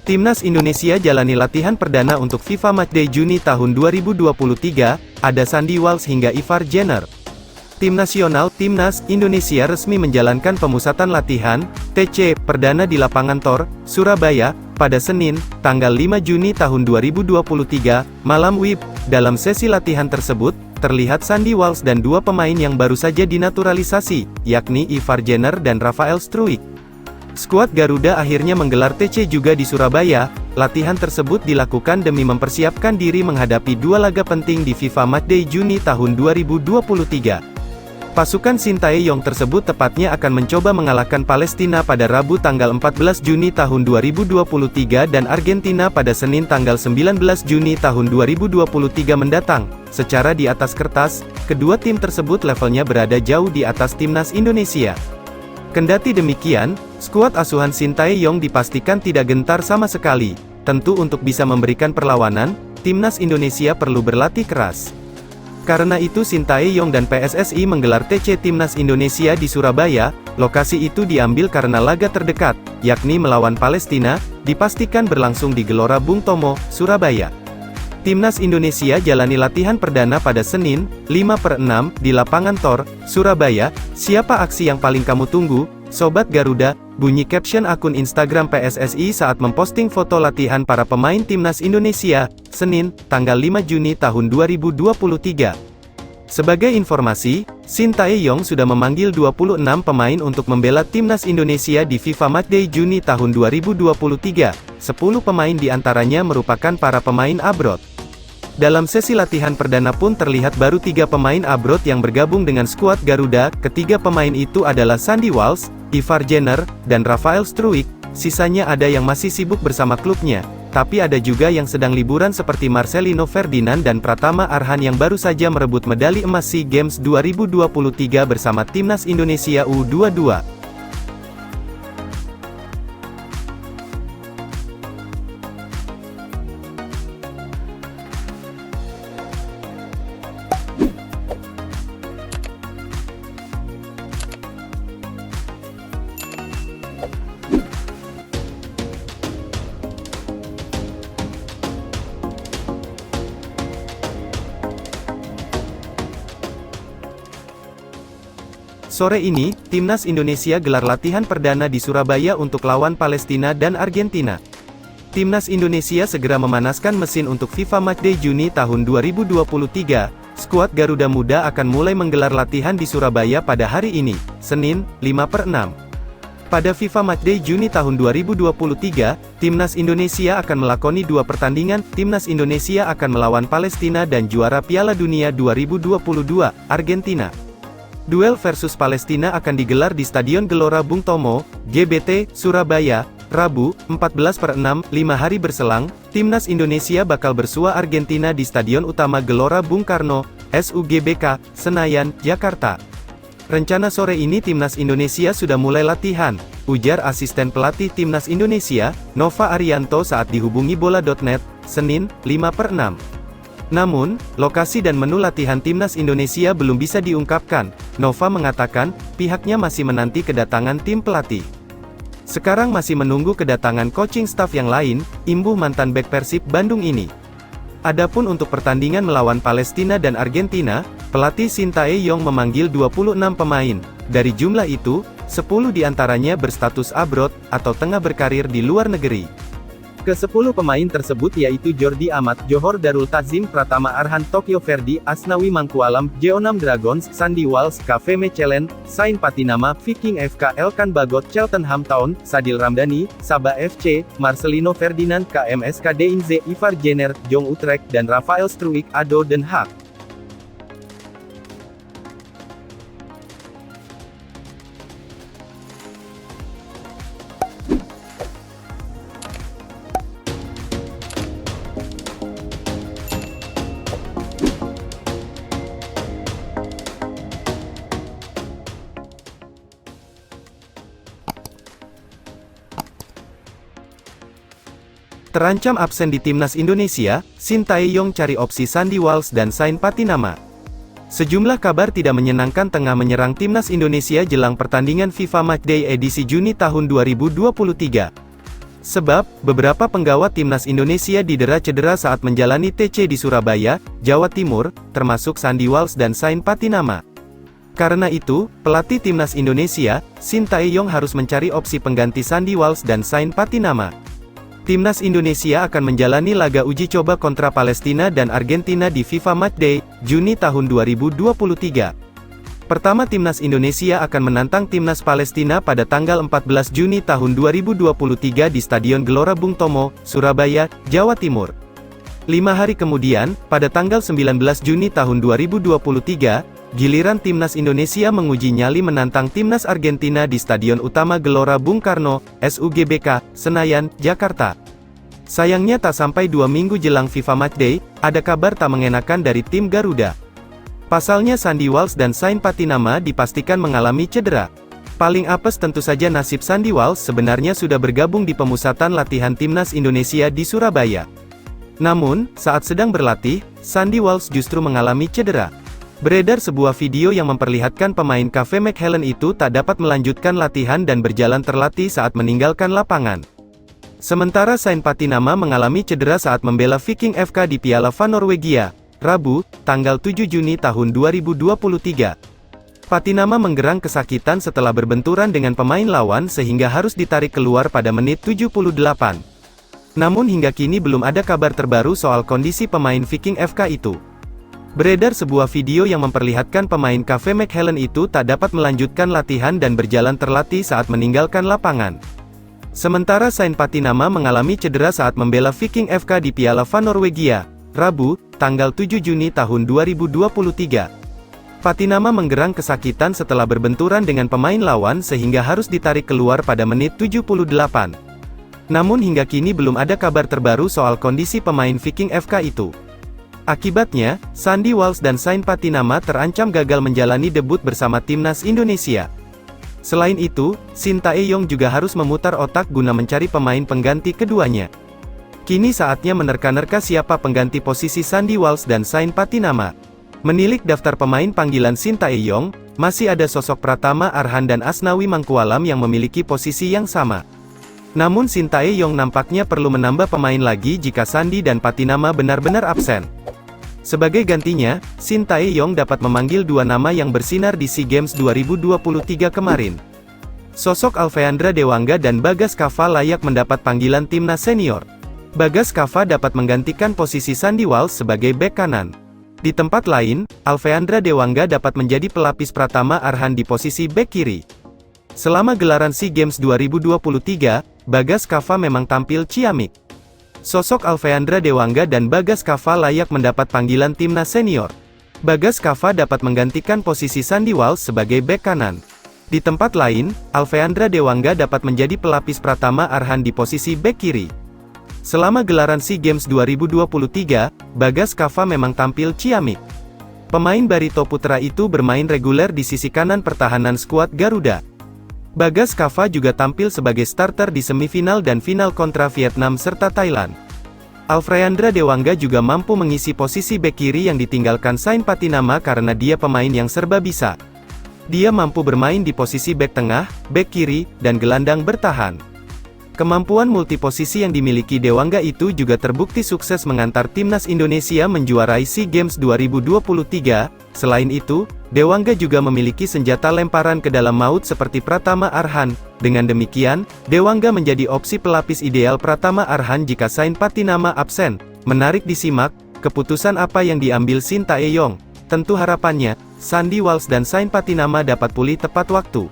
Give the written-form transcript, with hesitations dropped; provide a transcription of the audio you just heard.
Timnas Indonesia jalani latihan perdana untuk FIFA Matchday Juni tahun 2023, ada Sandy Walsh hingga Ivar Jenner. Tim nasional, Timnas Indonesia resmi menjalankan pemusatan latihan, TC, perdana di lapangan Tor, Surabaya, pada Senin, tanggal 5 Juni tahun 2023, malam WIB. Dalam sesi latihan tersebut, terlihat Sandy Walsh dan dua pemain yang baru saja dinaturalisasi, yakni Ivar Jenner dan Rafael Struijk. Skuad Garuda akhirnya menggelar TC juga di Surabaya. Latihan tersebut dilakukan demi mempersiapkan diri menghadapi dua laga penting di FIFA Matchday Juni tahun 2023. Pasukan Sintayong tersebut tepatnya akan mencoba mengalahkan Palestina pada Rabu tanggal 14 Juni tahun 2023 dan Argentina pada Senin tanggal 19 Juni tahun 2023 mendatang. Secara di atas kertas, kedua tim tersebut levelnya berada jauh di atas Timnas Indonesia. Kendati demikian, skuad asuhan Sintayong dipastikan tidak gentar sama sekali. Tentu untuk bisa memberikan perlawanan, Timnas Indonesia perlu berlatih keras. Karena itu Sintayong dan PSSI menggelar TC Timnas Indonesia di Surabaya. Lokasi itu diambil karena laga terdekat, yakni melawan Palestina, dipastikan berlangsung di Gelora Bung Tomo, Surabaya. Timnas Indonesia jalani latihan perdana pada Senin, 5/6, di lapangan Tor, Surabaya. Siapa aksi yang paling kamu tunggu, Sobat Garuda? Bunyi caption akun Instagram PSSI saat memposting foto latihan para pemain Timnas Indonesia, Senin, tanggal 5 Juni tahun 2023. Sebagai informasi, Sintayong sudah memanggil 26 pemain untuk membela Timnas Indonesia di FIFA Matchday Juni tahun 2023. 10 pemain diantaranya merupakan para pemain abroad. Dalam sesi latihan perdana pun terlihat baru 3 pemain abroad yang bergabung dengan skuad Garuda. Ketiga pemain itu adalah Sandy Walsh, Ivar Jenner, dan Rafael Struijk. Sisanya ada yang masih sibuk bersama klubnya. Tapi ada juga yang sedang liburan seperti Marcelino Ferdinand dan Pratama Arhan yang baru saja merebut medali emas SEA Games 2023 bersama Timnas Indonesia U22. Sore ini, Timnas Indonesia gelar latihan perdana di Surabaya untuk lawan Palestina dan Argentina. Timnas Indonesia segera memanaskan mesin untuk FIFA Matchday Juni tahun 2023. Skuad Garuda Muda akan mulai menggelar latihan di Surabaya pada hari ini, Senin, 5/6. Pada FIFA Matchday Juni tahun 2023, Timnas Indonesia akan melakoni 2 pertandingan. Timnas Indonesia akan melawan Palestina dan juara Piala Dunia 2022, Argentina. Duel versus Palestina akan digelar di Stadion Gelora Bung Tomo, GBT, Surabaya, Rabu, 14/6, 5 hari berselang. Timnas Indonesia bakal bersua Argentina di Stadion Utama Gelora Bung Karno, SUGBK, Senayan, Jakarta. Rencana sore ini Timnas Indonesia sudah mulai latihan, ujar asisten pelatih Timnas Indonesia, Nova Arianto saat dihubungi bola.net, Senin, 5/6. Namun, lokasi dan menu latihan Timnas Indonesia belum bisa diungkapkan. Nova mengatakan, pihaknya masih menanti kedatangan tim pelatih. Sekarang masih menunggu kedatangan coaching staff yang lain, imbuh mantan bek Persib Bandung ini. Adapun untuk pertandingan melawan Palestina dan Argentina, pelatih Sintayong memanggil 26 pemain. Dari jumlah itu, 10 diantaranya berstatus abroad, atau tengah berkarir di luar negeri. Ke-10 pemain tersebut yaitu Jordi Amat, Johor Darul Takzim, Pratama Arhan, Tokyo Verdy, Asnawi Mangkualam, Jeonnam Dragons, Sandy Walsh, KV Mechelen, Sain Patinama, Viking FK, Elkan Bagot, Cheltenham Town, Sadil Ramdhani, Sabah FC, Marcelino Ferdinand, KMSK Deinze, Ivar Jenner, Jong Utrecht, dan Rafael Struijk, ADO Den Haag. Terancam absen di Timnas Indonesia, Sintayong cari opsi Sandy Walsh dan Sain Patinama. Sejumlah kabar tidak menyenangkan tengah menyerang Timnas Indonesia jelang pertandingan FIFA Matchday edisi Juni tahun 2023. Sebab, beberapa penggawa timnas Indonesia didera cedera saat menjalani TC di Surabaya, Jawa Timur, termasuk Sandy Walsh dan Sain Patinama. Karena itu, pelatih timnas Indonesia, Shin Tae-yong harus mencari opsi pengganti Sandy Walsh dan Sain Patinama. Timnas Indonesia akan menjalani laga uji coba kontra Palestina dan Argentina di FIFA Matchday, Juni tahun 2023. Pertama, timnas Indonesia akan menantang timnas Palestina pada tanggal 14 Juni tahun 2023 di Stadion Gelora Bung Tomo, Surabaya, Jawa Timur. 5 hari kemudian, pada tanggal 19 Juni tahun 2023, giliran timnas Indonesia menguji nyali menantang timnas Argentina di Stadion Utama Gelora Bung Karno, SUGBK, Senayan, Jakarta. Sayangnya tak sampai 2 minggu jelang FIFA Matchday, ada kabar tak mengenakan dari tim Garuda. Pasalnya Sandy Walsh dan Sain Patinama dipastikan mengalami cedera. Paling apes tentu saja nasib Sandy Walsh sebenarnya sudah bergabung di pemusatan latihan timnas Indonesia di Surabaya. Namun, saat sedang berlatih, Sandy Walsh justru mengalami cedera. Beredar sebuah video yang memperlihatkan pemain Cafe McHellen itu tak dapat melanjutkan latihan dan berjalan terlatih saat meninggalkan lapangan. Sementara Sain Patinama mengalami cedera saat membela Viking FK di Piala Van Norwegia, Rabu, tanggal 7 Juni tahun 2023. Patinama menggerang kesakitan setelah berbenturan dengan pemain lawan sehingga harus ditarik keluar pada menit 78. Namun hingga kini belum ada kabar terbaru soal kondisi pemain Viking FK itu. Beredar sebuah video yang memperlihatkan pemain Cafe McHellen itu tak dapat melanjutkan latihan dan berjalan terlatih saat meninggalkan lapangan. Sementara Sain Patinama mengalami cedera saat membela Viking FK di Piala Van Norwegia, Rabu, tanggal 7 Juni tahun 2023. Patinama menggerang kesakitan setelah berbenturan dengan pemain lawan sehingga harus ditarik keluar pada menit 78. Namun hingga kini belum ada kabar terbaru soal kondisi pemain Viking FK itu. Akibatnya, Sandy Walsh dan Sain Patinama terancam gagal menjalani debut bersama timnas Indonesia. Selain itu, Shin Tae-yong juga harus memutar otak guna mencari pemain pengganti keduanya. Kini saatnya menerka-nerka siapa pengganti posisi Sandy Walsh dan Sain Patinama. Menilik daftar pemain panggilan Shin Tae-yong, masih ada sosok Pratama Arhan dan Asnawi Mangkualam yang memiliki posisi yang sama. Namun Shin Tae-yong nampaknya perlu menambah pemain lagi jika Sandy dan Patinama benar-benar absen. Sebagai gantinya, Shin Tae-yong dapat memanggil dua nama yang bersinar di SEA Games 2023 kemarin. Sosok Alfeandra Dewangga dan Bagas Kava layak mendapat panggilan timnas senior. Bagas Kava dapat menggantikan posisi Sandy Walsh sebagai bek kanan. Di tempat lain, Alfeandra Dewangga dapat menjadi pelapis Pratama Arhan di posisi bek kiri. Selama gelaran SEA Games 2023, Bagas Kava memang tampil ciamik. Sosok Alfeandra Dewangga dan Bagas Kava layak mendapat panggilan timnas senior. Bagas Kava dapat menggantikan posisi Sandy Walsh sebagai bek kanan. Di tempat lain, Alfeandra Dewangga dapat menjadi pelapis Pratama Arhan di posisi bek kiri. Selama gelaran SEA Games 2023, Bagas Kava memang tampil ciamik. Pemain Barito Putra itu bermain reguler di sisi kanan pertahanan skuad Garuda. Bagas Kava juga tampil sebagai starter di semifinal dan final kontra Vietnam serta Thailand. Alfeandra Dewangga juga mampu mengisi posisi bek kiri yang ditinggalkan Sain Patinama karena dia pemain yang serba bisa. Dia mampu bermain di posisi bek tengah, bek kiri, dan gelandang bertahan. Kemampuan multiposisi yang dimiliki Dewangga itu juga terbukti sukses mengantar timnas Indonesia menjuarai SEA Games 2023. Selain itu, Dewangga juga memiliki senjata lemparan ke dalam maut seperti Pratama Arhan. Dengan demikian, Dewangga menjadi opsi pelapis ideal Pratama Arhan jika Sain Patinama absen. Menarik disimak, keputusan apa yang diambil Shin Tae-yong. Tentu harapannya, Sandy Walsh dan Sain Patinama dapat pulih tepat waktu.